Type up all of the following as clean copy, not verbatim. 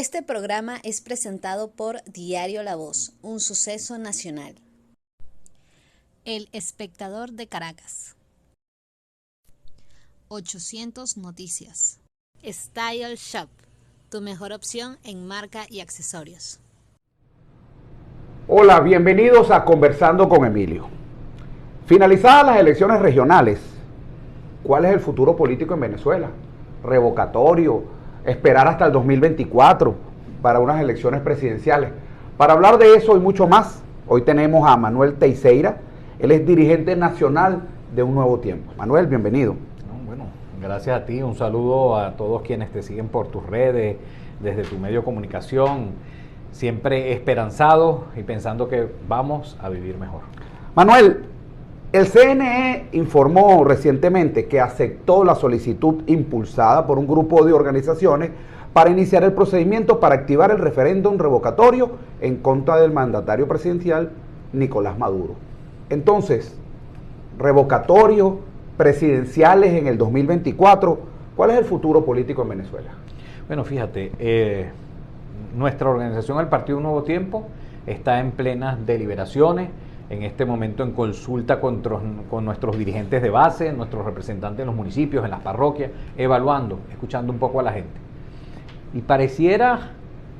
Este programa es presentado por Diario La Voz, un suceso nacional. El Espectador de Caracas. 800 Noticias. Style Shop, tu mejor opción en marca y accesorios. Hola, bienvenidos a Conversando con Emilio. Finalizadas las elecciones regionales, ¿cuál es el futuro político en Venezuela? ¿Revocatorio? ¿Esperar hasta el 2024 para unas elecciones presidenciales? Para hablar de eso y mucho más, hoy tenemos a Manuel Teixeira. Él es dirigente nacional de Un Nuevo Tiempo. Manuel, bienvenido. Bueno, gracias a ti. Un saludo a todos quienes te siguen por tus redes, desde tu medio de comunicación. Siempre esperanzado y pensando que vamos a vivir mejor. Manuel, el CNE informó recientemente que aceptó la solicitud impulsada por un grupo de organizaciones para iniciar el procedimiento para activar el referéndum revocatorio en contra del mandatario presidencial Nicolás Maduro. Entonces, revocatorio, presidenciales en el 2024, ¿cuál es el futuro político en Venezuela? Bueno, fíjate, nuestra organización, el Partido Un Nuevo Tiempo, está en plenas deliberaciones, en este momento en consulta con nuestros dirigentes de base, nuestros representantes en los municipios, en las parroquias, evaluando, escuchando un poco a la gente. Y pareciera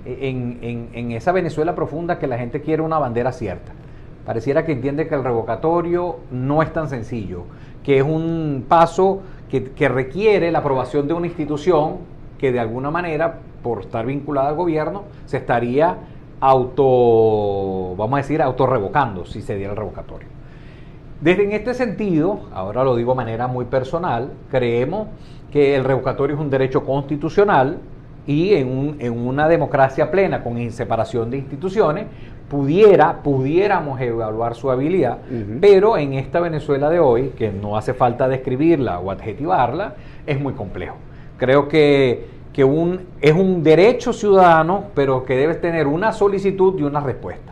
en esa Venezuela profunda que la gente quiere una bandera cierta. Pareciera que entiende que el revocatorio no es tan sencillo, que es un paso que requiere la aprobación de una institución que de alguna manera, por estar vinculada al gobierno, se estaría autorrevocando si se diera el revocatorio. Desde en este sentido, ahora lo digo de manera muy personal, creemos que el revocatorio es un derecho constitucional y en una democracia plena con separación de instituciones pudiéramos evaluar su habilidad, pero en esta Venezuela de hoy, que no hace falta describirla o adjetivarla, es muy complejo. Creo que es un derecho ciudadano, pero que debe tener una solicitud y una respuesta.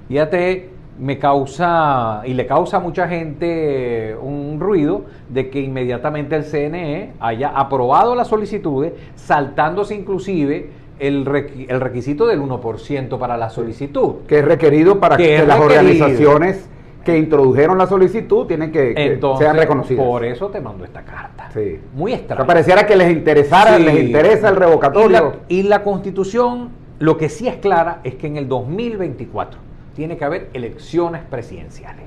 Fíjate, me causa y le causa a mucha gente un ruido de que inmediatamente el CNE haya aprobado las solicitudes, saltándose inclusive el requisito del 1% para la solicitud. Que es requerido para que las organizaciones que introdujeron la solicitud tienen que sean reconocidas. Por eso te mando esta carta. Sí. Muy extraña. O sea, pareciera que les interesara, sí, les interesa el revocatorio. Y la Constitución, lo que sí es clara es que en el 2024 tiene que haber elecciones presidenciales.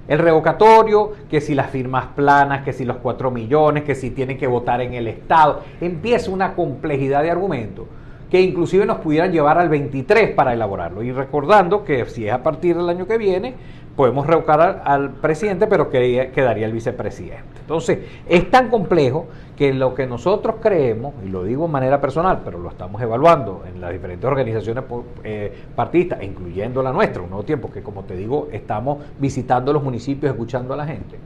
El revocatorio, que si las firmas planas, que si los 4 millones, que si tienen que votar en el Estado, empieza una complejidad de argumentos que inclusive nos pudieran llevar al 23 para elaborarlo. Y recordando que si es a partir del año que viene, podemos revocar al presidente, pero quedaría el vicepresidente. Entonces, es tan complejo que lo que nosotros creemos, y lo digo de manera personal, pero lo estamos evaluando en las diferentes organizaciones partidistas, incluyendo la nuestra, Un Nuevo Tiempo, que como te digo, estamos visitando los municipios, escuchando a la gente,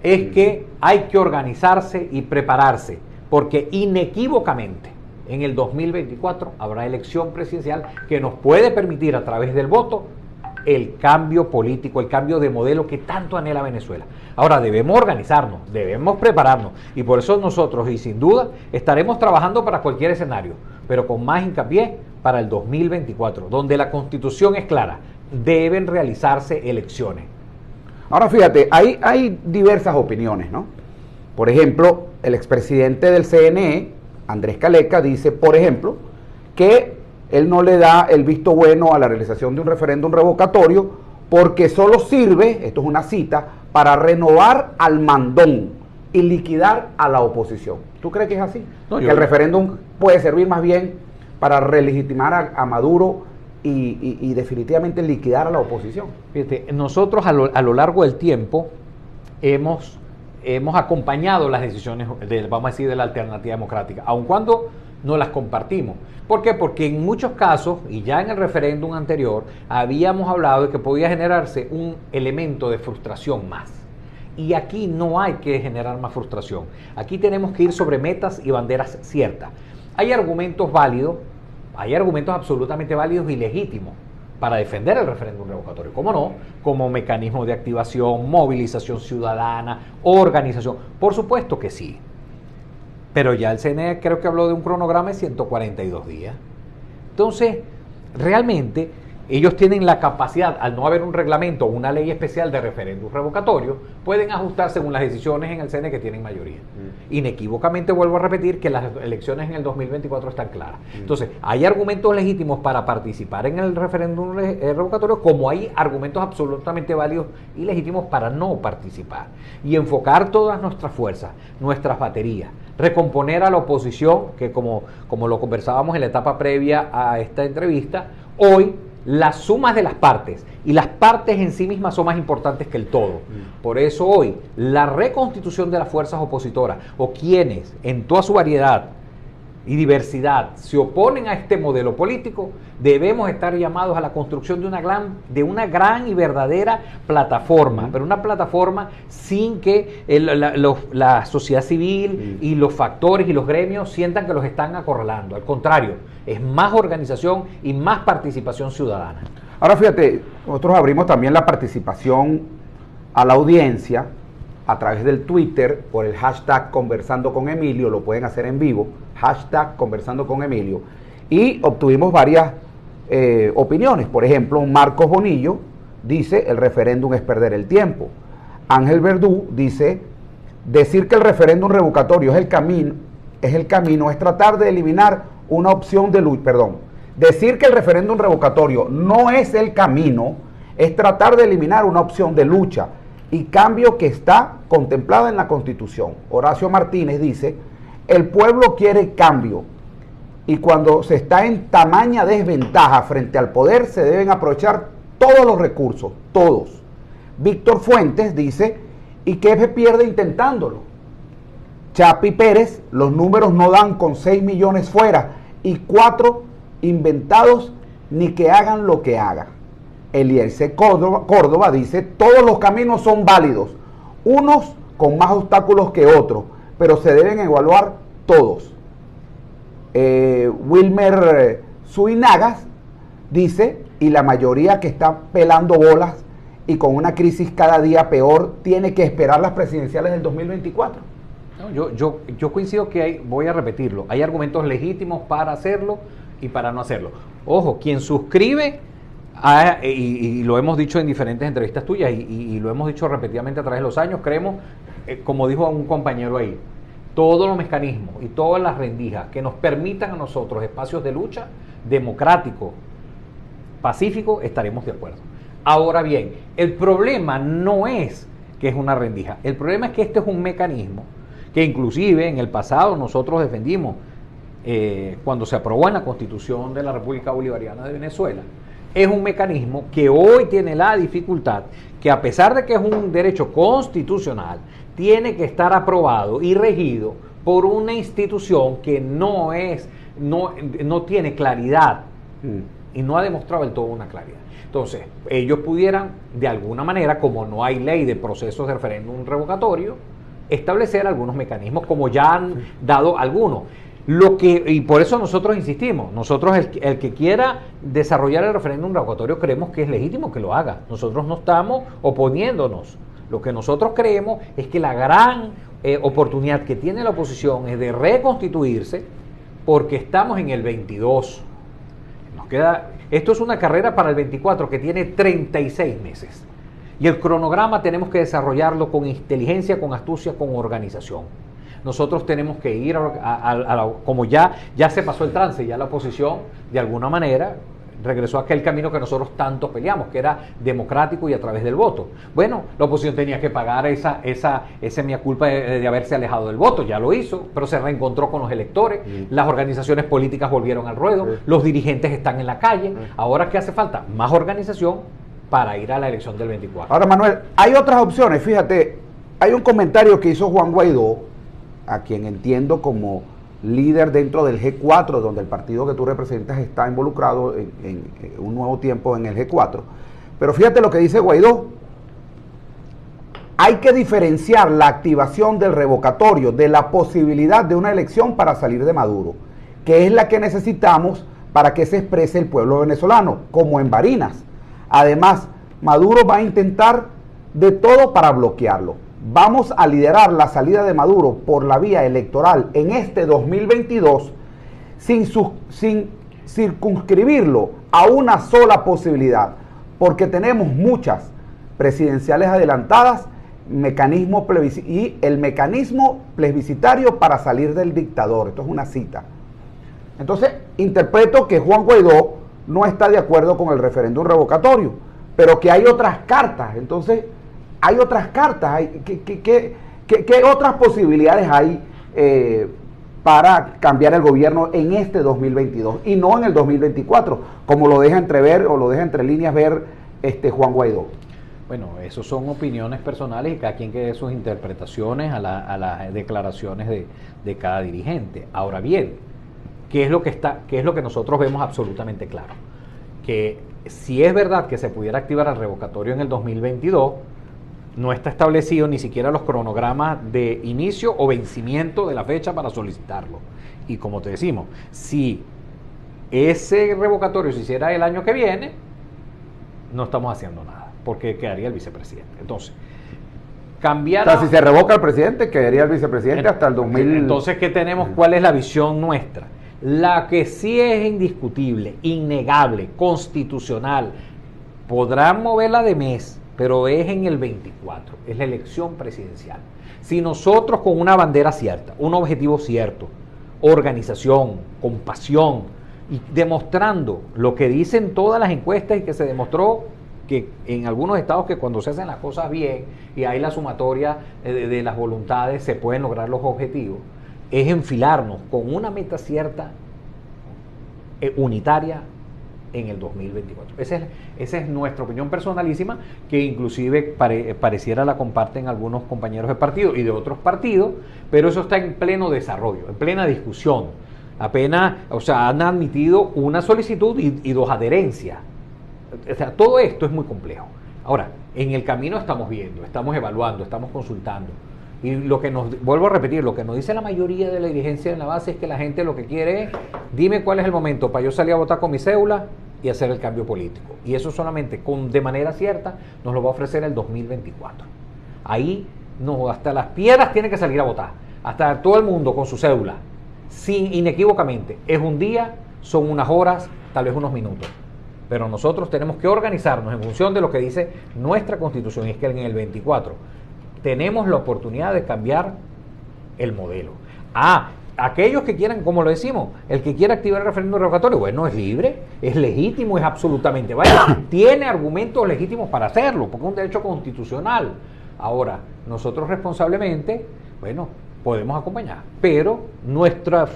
es que hay que organizarse y prepararse, porque inequívocamente en el 2024 habrá elección presidencial que nos puede permitir a través del voto el cambio político, el cambio de modelo que tanto anhela Venezuela. Ahora debemos organizarnos, debemos prepararnos y por eso nosotros, y sin duda, estaremos trabajando para cualquier escenario, pero con más hincapié para el 2024, donde la Constitución es clara, deben realizarse elecciones. Ahora fíjate, hay diversas opiniones, ¿no? Por ejemplo, el expresidente del CNE, Andrés Caleca, dice, por ejemplo, que él no le da el visto bueno a la realización de un referéndum revocatorio porque solo sirve, esto es una cita, para renovar al mandón y liquidar a la oposición. ¿Tú crees que es así? No, que el referéndum puede servir más bien para relegitimar a Maduro y definitivamente liquidar a la oposición. Fíjate, nosotros a lo largo del tiempo hemos acompañado las decisiones de la alternativa democrática, aun cuando no las compartimos. ¿Por qué? Porque en muchos casos, y ya en el referéndum anterior, habíamos hablado de que podía generarse un elemento de frustración más. Y aquí no hay que generar más frustración. Aquí tenemos que ir sobre metas y banderas ciertas. Hay argumentos válidos, hay argumentos absolutamente válidos y legítimos para defender el referéndum revocatorio. ¿Cómo no? Como mecanismo de activación, movilización ciudadana, organización. Por supuesto que sí. Pero ya el CNE creo que habló de un cronograma de 142 días. Entonces, realmente, ellos tienen la capacidad, al no haber un reglamento o una ley especial de referéndum revocatorio, pueden ajustar según las decisiones en el CNE que tienen mayoría. Inequívocamente vuelvo a repetir que las elecciones en el 2024 están claras. Entonces, hay argumentos legítimos para participar en el referéndum revocatorio, como hay argumentos absolutamente válidos y legítimos para no participar. Y enfocar todas nuestras fuerzas, nuestras baterías, recomponer a la oposición, que como lo conversábamos en la etapa previa a esta entrevista, hoy las sumas de las partes y las partes en sí mismas son más importantes que el todo. Por eso hoy la reconstitución de las fuerzas opositoras o quienes en toda su variedad y diversidad se oponen a este modelo político, debemos estar llamados a la construcción de una gran y verdadera plataforma, pero una plataforma sin que la sociedad civil y los factores y los gremios sientan que los están acorralando. Al contrario, es más organización y más participación ciudadana. Ahora fíjate, nosotros abrimos también la participación a la audiencia a través del Twitter por el hashtag Conversando con Emilio, lo pueden hacer en vivo, hashtag Conversando con Emilio, y obtuvimos varias opiniones. Por ejemplo, Marcos Bonillo dice: el referéndum es perder el tiempo. Ángel Verdú dice: decir que el referéndum revocatorio es el camino es tratar de eliminar una opción de lucha. Decir que el referéndum revocatorio no es el camino es tratar de eliminar una opción de lucha y cambio que está contemplada en la Constitución. Horacio Martínez dice: el pueblo quiere cambio y cuando se está en tamaña desventaja frente al poder se deben aprovechar todos los recursos, todos. Víctor Fuentes dice: ¿y qué se pierde intentándolo? Chapi Pérez: los números no dan con 6 millones fuera y 4 inventados, ni que hagan lo que hagan. Eliezer Córdoba dice: todos los caminos son válidos, unos con más obstáculos que otros, pero se deben evaluar todos. Wilmer Suinagas dice: y la mayoría que está pelando bolas y con una crisis cada día peor, tiene que esperar las presidenciales del 2024. No, yo coincido que voy a repetirlo, hay argumentos legítimos para hacerlo y para no hacerlo. Ojo, quien suscribe, y lo hemos dicho en diferentes entrevistas tuyas y lo hemos dicho repetidamente a través de los años, creemos, como dijo un compañero ahí, todos los mecanismos y todas las rendijas que nos permitan a nosotros espacios de lucha democrático, pacífico, estaremos de acuerdo. Ahora bien, el problema no es que es una rendija, el problema es que este es un mecanismo que inclusive en el pasado nosotros defendimos cuando se aprobó en la Constitución de la República Bolivariana de Venezuela. Es un mecanismo que hoy tiene la dificultad que, a pesar de que es un derecho constitucional, tiene que estar aprobado y regido por una institución que no tiene claridad y no ha demostrado del todo una claridad. Entonces, ellos pudieran, de alguna manera, como no hay ley de procesos de referéndum revocatorio, establecer algunos mecanismos, como ya han dado algunos. Y por eso nosotros insistimos, nosotros el que quiera desarrollar el referéndum revocatorio creemos que es legítimo que lo haga. Nosotros no estamos oponiéndonos. Lo que nosotros creemos es que la gran oportunidad que tiene la oposición es de reconstituirse, porque estamos en el 22. Esto es una carrera para el 24 que tiene 36 meses. Y el cronograma tenemos que desarrollarlo con inteligencia, con astucia, con organización. Nosotros tenemos que ir como ya se pasó el trance, ya la oposición de alguna manera regresó a aquel camino que nosotros tanto peleamos, que era democrático y a través del voto. Bueno, la oposición tenía que pagar esa mea culpa de haberse alejado del voto, ya lo hizo, pero se reencontró con los electores, las organizaciones políticas volvieron al ruedo, los dirigentes están en la calle. Ahora, ¿qué hace falta? Más organización para ir a la elección del 24. Ahora, Manuel, hay otras opciones. Fíjate, hay un comentario que hizo Juan Guaidó, a quien entiendo como líder dentro del G4, donde el partido que tú representas está involucrado en un nuevo tiempo en el G4. Pero fíjate lo que dice Guaidó: hay que diferenciar la activación del revocatorio de la posibilidad de una elección para salir de Maduro, que es la que necesitamos para que se exprese el pueblo venezolano, como en Barinas. Además, Maduro va a intentar de todo para bloquearlo. Vamos a liderar la salida de Maduro por la vía electoral en este 2022 sin circunscribirlo a una sola posibilidad, porque tenemos muchas presidenciales adelantadas, y el mecanismo plebiscitario para salir del dictador. Esto es una cita. Entonces, interpreto que Juan Guaidó no está de acuerdo con el referéndum revocatorio, pero que hay otras cartas. Entonces, hay otras cartas. ¿Qué otras posibilidades hay para cambiar el gobierno en este 2022 y no en el 2024, como lo deja entrever o lo deja entre líneas ver Juan Guaidó? Bueno, eso son opiniones personales y cada quien que dé sus interpretaciones a las declaraciones de cada dirigente. Ahora bien, ¿qué es lo que nosotros vemos absolutamente claro? Que si es verdad que se pudiera activar el revocatorio en el 2022, no está establecido ni siquiera los cronogramas de inicio o vencimiento de la fecha para solicitarlo. Y como te decimos, si ese revocatorio se hiciera el año que viene, no estamos haciendo nada, porque quedaría el vicepresidente. Entonces, cambiar... O sea, si se revoca el presidente, quedaría el vicepresidente hasta el 2000... Entonces, ¿qué tenemos? ¿Cuál es la visión nuestra? La que sí es indiscutible, innegable, constitucional, podrán moverla de mes, pero es en el 24, es la elección presidencial. Si nosotros con una bandera cierta, un objetivo cierto, organización, compasión, y demostrando lo que dicen todas las encuestas y que se demostró que en algunos estados que cuando se hacen las cosas bien y hay la sumatoria de las voluntades se pueden lograr los objetivos, es enfilarnos con una meta cierta, unitaria, en el 2024. Esa es nuestra opinión personalísima, que inclusive pareciera la comparten algunos compañeros de partido y de otros partidos, pero eso está en pleno desarrollo, en plena discusión. Apenas, han admitido una solicitud y 2 adherencias. O sea, todo esto es muy complejo. Ahora, en el camino estamos viendo, estamos evaluando, estamos consultando. Y vuelvo a repetir, lo que nos dice la mayoría de la dirigencia en la base es que la gente lo que quiere es, dime cuál es el momento para yo salir a votar con mi cédula y hacer el cambio político. Y eso solamente de manera cierta nos lo va a ofrecer el 2024. Ahí hasta las piedras tienen que salir a votar, hasta todo el mundo con su cédula, inequívocamente. Es un día, son unas horas, tal vez unos minutos. Pero nosotros tenemos que organizarnos en función de lo que dice nuestra Constitución, y es que en el 24 tenemos la oportunidad de cambiar el modelo. Aquellos que quieran, como lo decimos, el que quiera activar el referéndum revocatorio, bueno, es libre, es legítimo, es absolutamente válido, tiene argumentos legítimos para hacerlo, porque es un derecho constitucional. Ahora, nosotros responsablemente, bueno, podemos acompañar, pero nuestro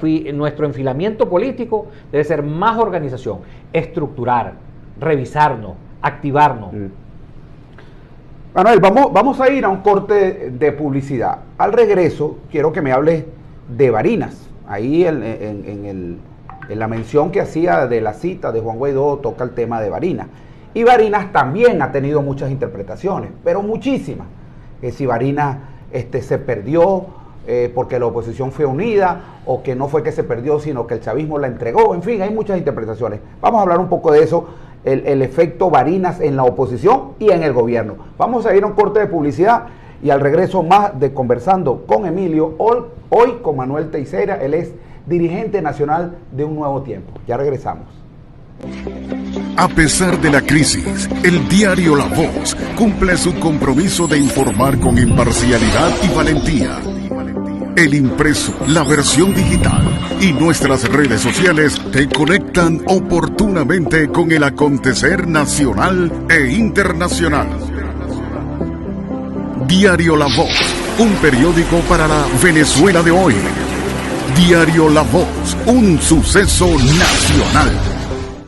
enfilamiento político debe ser más organización, estructurar, revisarnos, activarnos. Manuel, vamos a ir a un corte de publicidad. Al regreso, quiero que me hables de Barinas. Ahí en la mención que hacía de la cita de Juan Guaidó toca el tema de Barinas. Y Barinas también ha tenido muchas interpretaciones, pero muchísimas. Que si Barinas se perdió porque la oposición fue unida, o que no fue que se perdió, sino que el chavismo la entregó. En fin, hay muchas interpretaciones. Vamos a hablar un poco de eso. El efecto Barinas en la oposición y en el gobierno. Vamos a ir a un corte de publicidad y al regreso más de Conversando con Emilio, hoy con Manuel Teixeira. Él es dirigente nacional de Un Nuevo Tiempo. Ya regresamos. A pesar de la crisis, el diario La Voz cumple su compromiso de informar con imparcialidad y valentía. El impreso, la versión digital y nuestras redes sociales te conectan oportunamente con el acontecer nacional e internacional. Diario La Voz, un periódico para la Venezuela de hoy. Diario La Voz, un suceso nacional.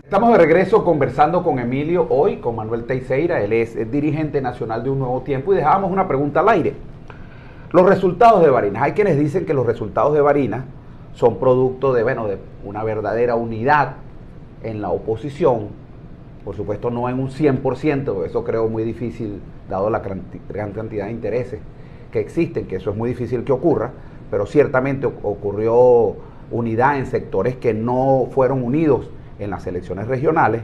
Estamos de regreso conversando con Emilio, hoy con Manuel Teixeira. Él es dirigente nacional de Un Nuevo Tiempo, y dejábamos una pregunta al aire. Los resultados de Barinas. Hay quienes dicen que los resultados de Barinas son producto de una verdadera unidad en la oposición. Por supuesto, no en un 100%, eso creo muy difícil, dado la gran cantidad de intereses que existen, que eso es muy difícil que ocurra, pero ciertamente ocurrió unidad en sectores que no fueron unidos en las elecciones regionales.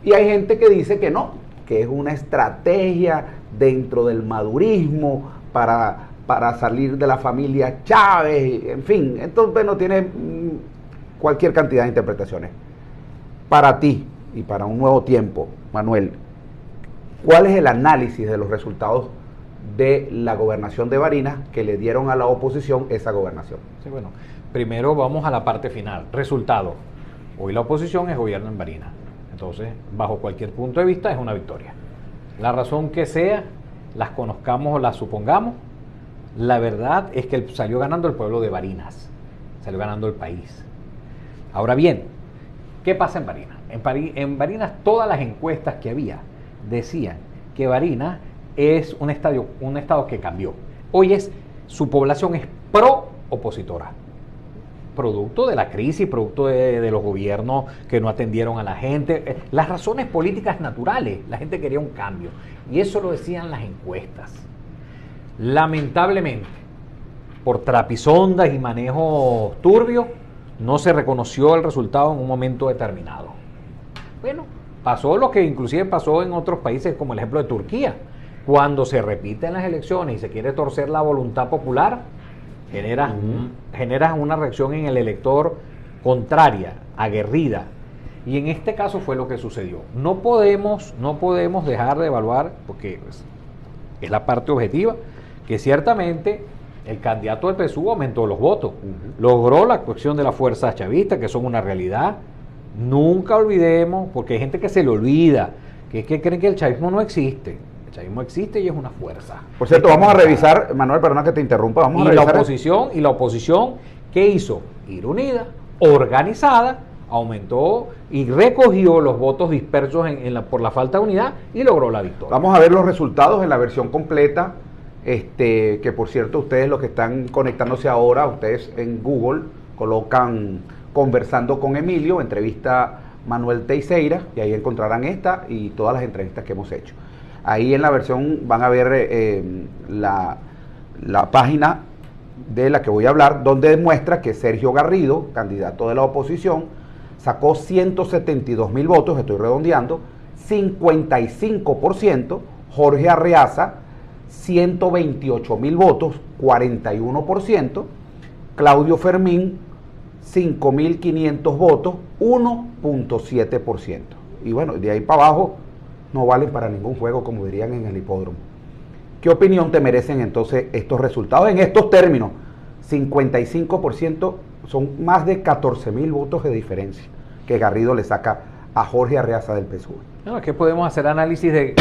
Y hay gente que dice que no, que es una estrategia dentro del madurismo para salir de la familia Chávez, en fin. Entonces, tiene cualquier cantidad de interpretaciones. Para ti y para un nuevo tiempo, Manuel, ¿cuál es el análisis de los resultados de la gobernación de Barinas que le dieron a la oposición esa gobernación? Sí, bueno, primero vamos a la parte final. Resultado. Hoy la oposición es gobierno en Barinas. Entonces, bajo cualquier punto de vista, es una victoria. La razón que sea, las conozcamos o las supongamos, la verdad es que salió ganando el pueblo de Barinas. Salió ganando el país. Ahora bien, ¿qué pasa en Barinas? En Barinas todas las encuestas que había decían que Barinas es un estado que cambió. Hoy su población es pro-opositora. Producto de la crisis, producto de los gobiernos que no atendieron a la gente, las razones políticas naturales, la gente quería un cambio. Y eso lo decían las encuestas. Lamentablemente, por trapisondas y manejos turbios, no se reconoció el resultado en un momento determinado. Bueno, pasó lo que inclusive pasó en otros países, como el ejemplo de Turquía. Cuando se repiten las elecciones y se quiere torcer la voluntad popular, genera una reacción en el elector contraria, aguerrida. Y en este caso fue lo que sucedió. No podemos dejar de evaluar, porque es la parte objetiva, que ciertamente el candidato del PSUV aumentó los votos, logró la cohesión de las fuerzas chavistas, que son una realidad. Nunca olvidemos, porque hay gente que se le olvida, que es que creen que el chavismo no existe. El chavismo existe y es una fuerza. Por cierto, vamos a revisar, Manuel, perdona que te interrumpa, vamos a revisar. Y la oposición, ¿qué hizo? Ir unida, organizada, aumentó y recogió los votos dispersos por la falta de unidad y logró la victoria. Vamos a ver los resultados en la versión completa, que por cierto, ustedes los que están conectándose ahora, ustedes en Google colocan Conversando con Emilio, entrevista Manuel Teixeira, y ahí encontrarán esta y todas las entrevistas que hemos hecho. Ahí en la versión van a ver la página de la que voy a hablar, donde demuestra que Sergio Garrido, candidato de la oposición, sacó 172,000 votos, estoy redondeando, 55%, Jorge Arreaza, 128,000 votos, 41%, Claudio Fermín, 5,500 votos, 1.7%. Y bueno, de ahí para abajo no valen para ningún juego, como dirían en el hipódromo. ¿Qué opinión te merecen entonces estos resultados en estos términos? 55% son más de 14,000 votos de diferencia que Garrido le saca a Jorge Arreaza del PSUV. No, es que podemos hacer análisis de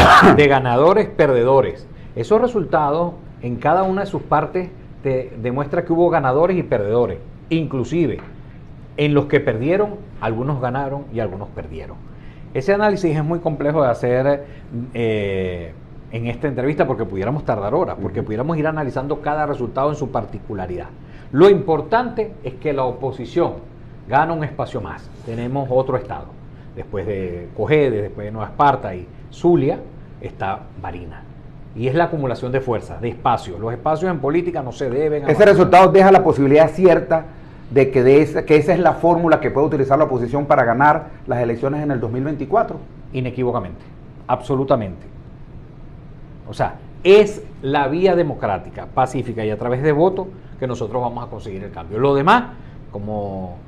ganadores, perdedores. Esos resultados en cada una de sus partes te demuestra que hubo ganadores y perdedores. Inclusive, en los que perdieron, algunos ganaron y algunos perdieron. Ese análisis es muy complejo de hacer en esta entrevista porque pudiéramos tardar horas, porque pudiéramos ir analizando cada resultado en su particularidad. Lo importante es que la oposición gana un espacio más. Tenemos otro estado. Después de Cojedes, después de Nueva Esparta y Zulia, está Barinas. Y es la acumulación de fuerzas, de espacios. Los espacios en política no se deben... Ese resultado deja la posibilidad cierta de que esa es la fórmula que puede utilizar la oposición para ganar las elecciones en el 2024. Inequívocamente, absolutamente. O sea, es la vía democrática, pacífica y a través de voto que nosotros vamos a conseguir el cambio. Lo demás, como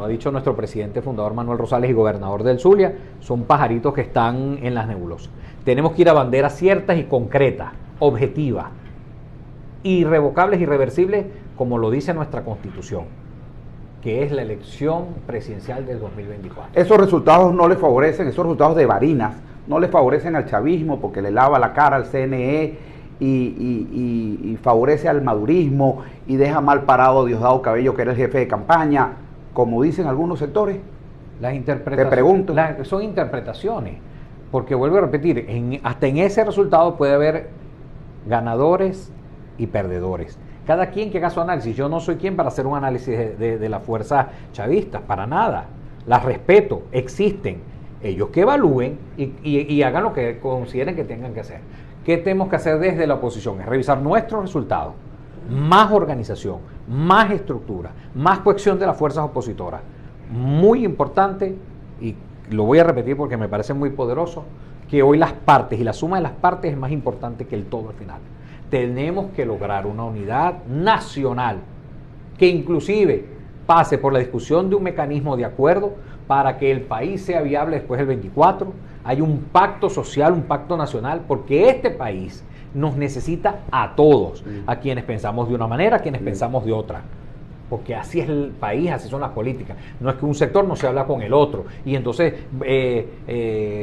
ha dicho nuestro presidente fundador Manuel Rosales y gobernador del Zulia, son pajaritos que están en las nebulosas. Tenemos que ir a banderas ciertas y concretas, objetivas, irrevocables, irreversibles, como lo dice nuestra Constitución, que es la elección presidencial del 2024. Esos resultados no le favorecen, esos resultados de Barinas no le favorecen al chavismo porque le lava la cara al CNE y favorece al madurismo y deja mal parado a Diosdado Cabello, que era el jefe de campaña, como dicen algunos sectores. Las interpretaciones, te pregunto. Son interpretaciones, porque vuelvo a repetir, hasta en ese resultado puede haber ganadores y perdedores. Cada quien que haga su análisis. Yo no soy quien para hacer un análisis de las fuerzas chavistas, para nada. Las respeto, existen. Ellos que evalúen y hagan lo que consideren que tengan que hacer. ¿Qué tenemos que hacer desde la oposición? Es revisar nuestros resultados. Más organización, más estructura, más cohesión de las fuerzas opositoras. Muy importante, y lo voy a repetir porque me parece muy poderoso, que hoy las partes y la suma de las partes es más importante que el todo al final. Tenemos que lograr una unidad nacional que inclusive pase por la discusión de un mecanismo de acuerdo para que el país sea viable después del 24. Hay un pacto social, un pacto nacional, porque este país nos necesita a todos, a quienes pensamos de una manera, a quienes pensamos de otra. Porque así es el país, así son las políticas. No es que un sector no se habla con el otro. Y entonces,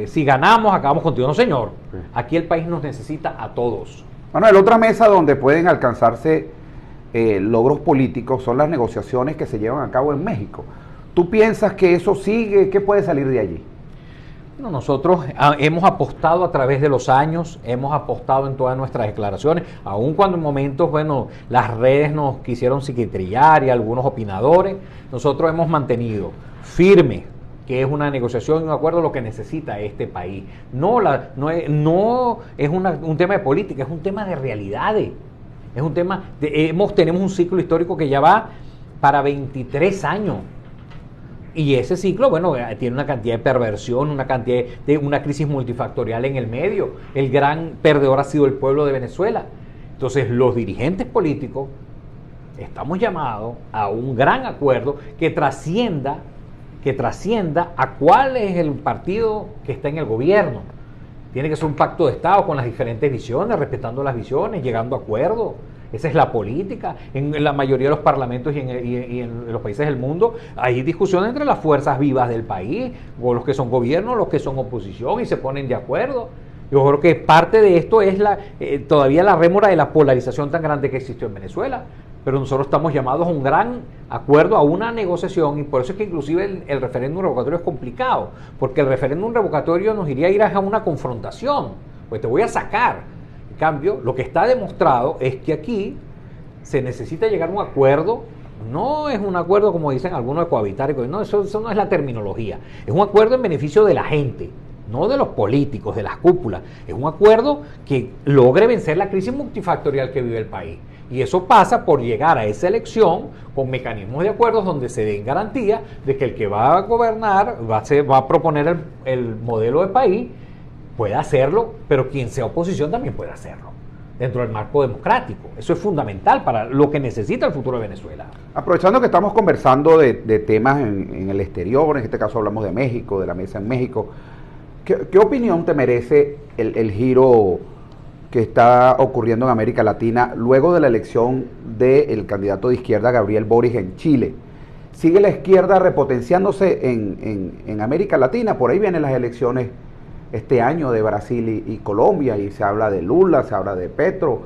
si ganamos, acabamos contigo. No, señor. Aquí el país nos necesita a todos. Bueno, la otra mesa donde pueden alcanzarse logros políticos son las negociaciones que se llevan a cabo en México. ¿Tú piensas que eso sigue? ¿Qué puede salir de allí? Bueno, nosotros hemos apostado a través de los años, hemos apostado en todas nuestras declaraciones, aun cuando en momentos, bueno, las redes nos quisieron psiquitrillar y algunos opinadores, nosotros hemos mantenido firme que es una negociación y un acuerdo lo que necesita este país. No es un tema de política, es un tema de realidades. Es un tema, tenemos un ciclo histórico que ya va para 23 años. Y ese ciclo, bueno, tiene una cantidad de perversión, una cantidad de una crisis multifactorial en el medio. El gran perdedor ha sido el pueblo de Venezuela. Entonces, los dirigentes políticos estamos llamados a un gran acuerdo que trascienda a cuál es el partido que está en el gobierno. Tiene que ser un pacto de Estado con las diferentes visiones, respetando las visiones, llegando a acuerdos. Esa es la política. En la mayoría de los parlamentos y en los países del mundo hay discusiones entre las fuerzas vivas del país, o los que son gobierno, los que son oposición, y se ponen de acuerdo. Yo creo que parte de esto es todavía la rémora de la polarización tan grande que existió en Venezuela. Pero nosotros estamos llamados a un gran acuerdo, a una negociación, y por eso es que inclusive el referéndum revocatorio es complicado, porque el referéndum revocatorio nos iría a ir a una confrontación, pues te voy a sacar. En cambio, lo que está demostrado es que aquí se necesita llegar a un acuerdo. No es un acuerdo como dicen algunos de cohabitar, no, eso no es la terminología. Es un acuerdo en beneficio de la gente, no de los políticos, de las cúpulas. Es un acuerdo que logre vencer la crisis multifactorial que vive el país. Y eso pasa por llegar a esa elección con mecanismos de acuerdos donde se den garantía de que el que va a gobernar, va a proponer el modelo de país, pueda hacerlo, pero quien sea oposición también puede hacerlo, dentro del marco democrático. Eso es fundamental para lo que necesita el futuro de Venezuela. Aprovechando que estamos conversando de temas en el exterior, en este caso hablamos de México, de la mesa en México, ¿qué opinión te merece el giro que está ocurriendo en América Latina luego de la elección del candidato de izquierda Gabriel Boric en Chile? ¿Sigue la izquierda repotenciándose en América Latina? Por ahí vienen las elecciones este año de Brasil y Colombia, y se habla de Lula, se habla de Petro.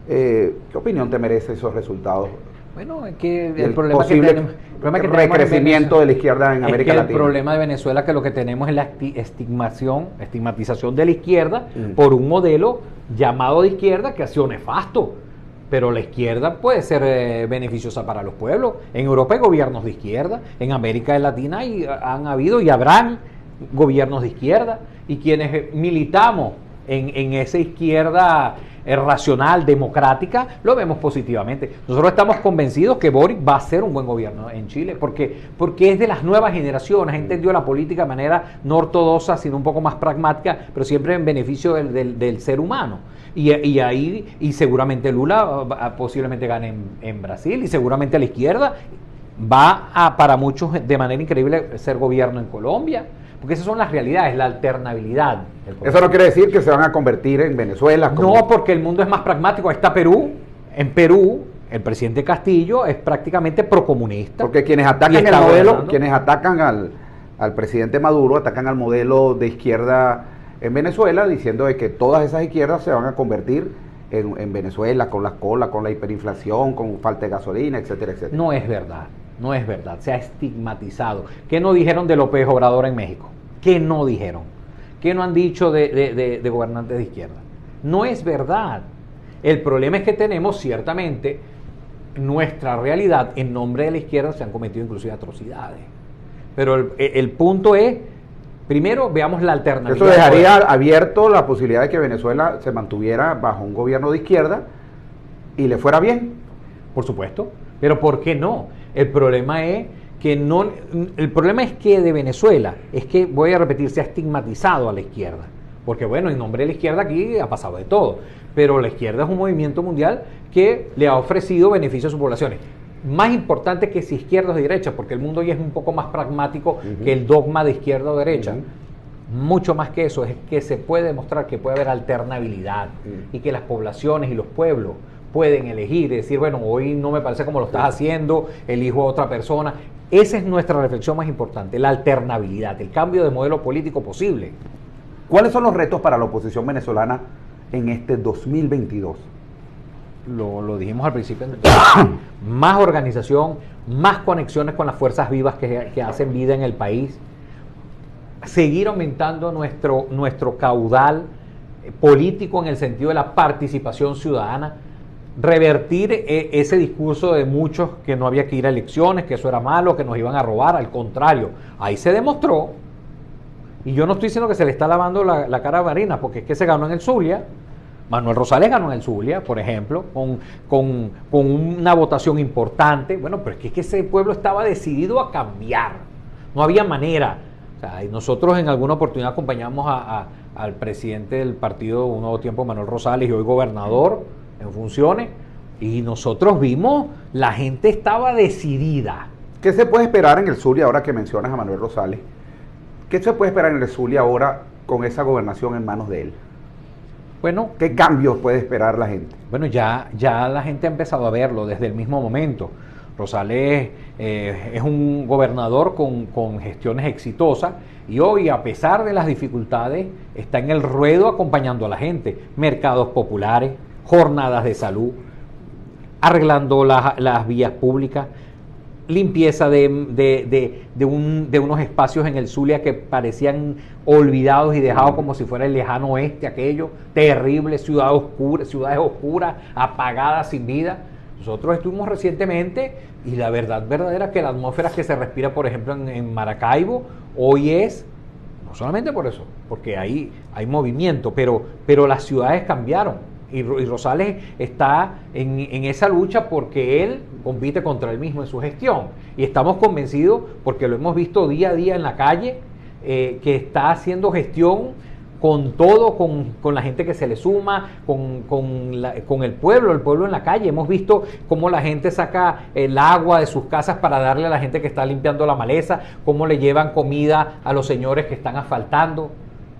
¿Qué opinión te merece esos resultados? Bueno, es que el problema que tenemos, recrecimiento de la izquierda en América Latina. El problema de Venezuela es que lo que tenemos es la estigmatización de la izquierda por un modelo llamado de izquierda que ha sido nefasto. Pero la izquierda puede ser beneficiosa para los pueblos. En Europa hay gobiernos de izquierda, en América Latina han habido y habrán gobiernos de izquierda, y quienes militamos en esa izquierda racional, democrática, lo vemos positivamente. Nosotros estamos convencidos que Boric va a ser un buen gobierno en Chile, porque es de las nuevas generaciones, ha entendido la política de manera no ortodoxa, sino un poco más pragmática, pero siempre en beneficio del ser humano. Y seguramente Lula posiblemente gane en Brasil, y seguramente la izquierda va a, para muchos de manera increíble, ser gobierno en Colombia. Porque esas son las realidades, la alternabilidad. Eso no quiere decir que se van a convertir en Venezuela. No, porque el mundo es más pragmático. Ahí está Perú. En Perú, el presidente Castillo es prácticamente procomunista. Porque quienes atacan el modelo, quienes atacan al presidente Maduro, atacan al modelo de izquierda en Venezuela, diciendo de que todas esas izquierdas se van a convertir en Venezuela, con las colas, con la hiperinflación, con falta de gasolina, etcétera, etcétera. No es verdad. No es verdad, se ha estigmatizado. ¿Qué no dijeron de López Obrador en México? ¿Qué no dijeron? ¿Qué no han dicho de gobernantes de izquierda? No es verdad. El problema es que tenemos ciertamente nuestra realidad, en nombre de la izquierda se han cometido inclusive atrocidades. Pero el punto es, primero veamos la alternativa. Eso dejaría abierto la posibilidad de que Venezuela se mantuviera bajo un gobierno de izquierda y le fuera bien. Por supuesto, pero ¿por qué no? El problema es que de Venezuela es que, voy a repetir, se ha estigmatizado a la izquierda. Porque bueno, en nombre de la izquierda aquí ha pasado de todo. Pero la izquierda es un movimiento mundial que le ha ofrecido beneficios a sus poblaciones. más importante que si izquierda o derecha, porque el mundo hoy es un poco más pragmático que el dogma de izquierda o derecha. Mucho más que eso, es que se puede demostrar que puede haber alternabilidad y que las poblaciones y los pueblos pueden elegir y decir, bueno, hoy no me parece como lo estás haciendo, elijo a otra persona. Esa es nuestra reflexión más importante, la alternabilidad, el cambio de modelo político posible. ¿Cuáles son los retos para la oposición venezolana en este 2022? Lo dijimos al principio, más organización, más conexiones con las fuerzas vivas que hacen vida en el país, seguir aumentando nuestro caudal político en el sentido de la participación ciudadana, revertir ese discurso de muchos que no había que ir a elecciones, que eso era malo, que nos iban a robar. Al contrario, ahí se demostró, y yo no estoy diciendo que se le está lavando la cara a Marina, porque es que se ganó en el Zulia. Manuel Rosales ganó en el Zulia, por ejemplo, con una votación importante. Bueno, pero es que ese pueblo estaba decidido a cambiar, no había manera. O sea, y nosotros en alguna oportunidad acompañamos al presidente del partido Un Nuevo Tiempo, Manuel Rosales, y hoy gobernador en funciones, y nosotros vimos, la gente estaba decidida. ¿Qué se puede esperar en el Zulia ahora que mencionas a Manuel Rosales? ¿Qué se puede esperar en el Zulia ahora con esa gobernación en manos de él? Bueno, ¿qué cambios puede esperar la gente? Bueno, ya la gente ha empezado a verlo desde el mismo momento. Rosales es un gobernador con gestiones exitosas, y hoy, a pesar de las dificultades, está en el ruedo acompañando a la gente. Mercados populares, jornadas de salud, arreglando las vías públicas, limpieza de unos espacios en el Zulia que parecían olvidados y dejados como si fuera el lejano oeste, aquello terrible, ciudades oscuras, apagadas, sin vida. Nosotros estuvimos recientemente, y la verdad verdadera que la atmósfera que se respira, por ejemplo, en Maracaibo, hoy es, no solamente por eso, porque hay movimiento, pero las ciudades cambiaron. Y Rosales está en esa lucha porque él compite contra él mismo en su gestión. Y estamos convencidos, porque lo hemos visto día a día en la calle, que está haciendo gestión con todo, con la gente que se le suma, con el pueblo en la calle. Hemos visto cómo la gente saca el agua de sus casas para darle a la gente que está limpiando la maleza, cómo le llevan comida a los señores que están asfaltando,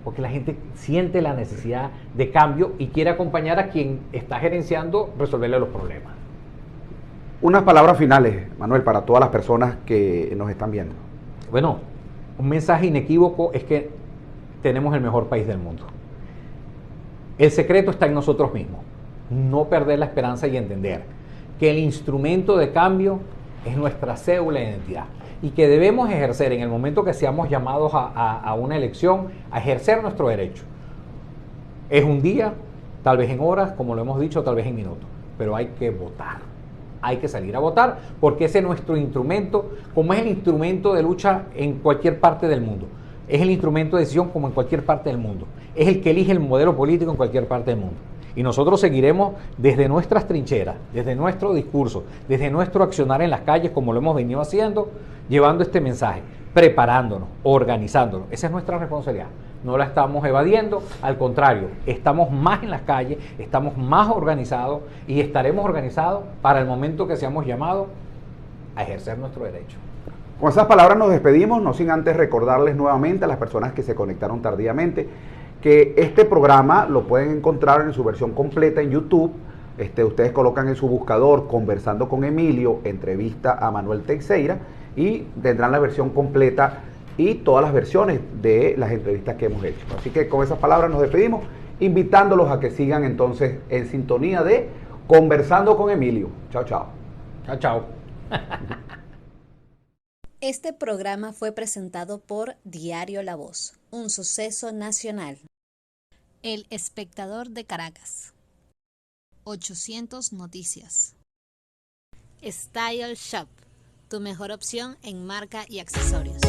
porque la gente siente la necesidad de cambio y quiere acompañar a quien está gerenciando, resolverle los problemas. Unas palabras finales, Manuel, para todas las personas que nos están viendo. Bueno, un mensaje inequívoco es que tenemos el mejor país del mundo. El secreto está en nosotros mismos. No perder la esperanza y entender que el instrumento de cambio es nuestra cédula de identidad, y que debemos ejercer en el momento que seamos llamados a una elección, a ejercer nuestro derecho. Es un día, tal vez en horas, como lo hemos dicho, tal vez en minutos, pero hay que votar. Hay que salir a votar, porque ese es nuestro instrumento, como es el instrumento de lucha en cualquier parte del mundo. Es el instrumento de decisión como en cualquier parte del mundo. Es el que elige el modelo político en cualquier parte del mundo. Y nosotros seguiremos desde nuestras trincheras, desde nuestro discurso, desde nuestro accionar en las calles, como lo hemos venido haciendo, llevando este mensaje, preparándonos, organizándonos. Esa es nuestra responsabilidad. No la estamos evadiendo, al contrario, estamos más en las calles, estamos más organizados, y estaremos organizados para el momento que seamos llamados a ejercer nuestro derecho. Con esas palabras nos despedimos, no sin antes recordarles nuevamente a las personas que se conectaron tardíamente que este programa lo pueden encontrar en su versión completa en YouTube. Ustedes colocan en su buscador Conversando con Emilio, entrevista a Manuel Teixeira, y tendrán la versión completa y todas las versiones de las entrevistas que hemos hecho. Así que con esas palabras nos despedimos, invitándolos a que sigan entonces en sintonía de Conversando con Emilio. Chao, chao. Chao, chao. Este programa fue presentado por Diario La Voz, un suceso nacional. El Espectador de Caracas. 800 Noticias. Style Shop, tu mejor opción en marca y accesorios.